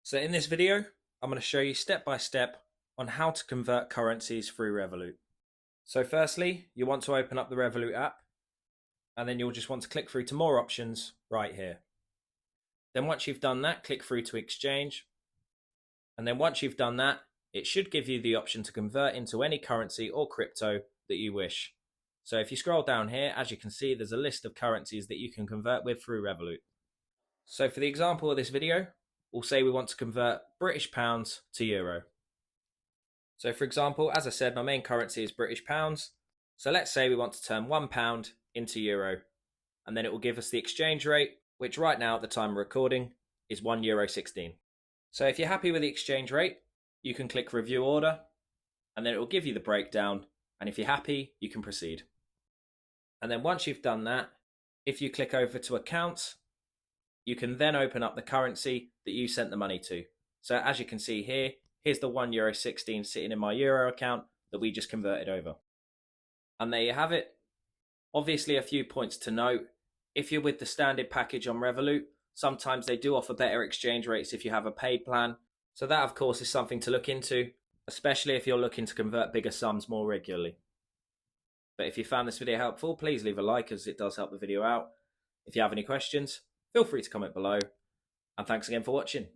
So in this video, I'm going to show you step by step on how to convert currencies through Revolut. So firstly, you want to open up the Revolut app, and then you'll just want to click through to more options right here. Then once you've done that, click through to exchange. And then once you've done that, it should give you the option to convert into any currency or crypto that you wish. So if you scroll down here, as you can see, there's a list of currencies that you can convert with through Revolut. So for the example of this video, we'll say we want to convert British pounds to euro. So for example, as I said, my main currency is British pounds. So let's say we want to turn £1 into euro, and then it will give us the exchange rate, which right now at the time of recording is €1.16. So if you're happy with the exchange rate, you can click review order, and then it will give you the breakdown. And if you're happy, you can proceed. And then once you've done that, if you click over to accounts, you can then open up the currency that you sent the money to. So as you can see here, here's the €1.16 sitting in my euro account that we just converted over. And there you have it. Obviously, a few points to note. If you're with the standard package on Revolut, sometimes they do offer better exchange rates if you have a paid plan. So that, of course, is something to look into, especially if you're looking to convert bigger sums more regularly. But if you found this video helpful, please leave a like, as it does help the video out. If you have any questions, feel free to comment below. And thanks again for watching.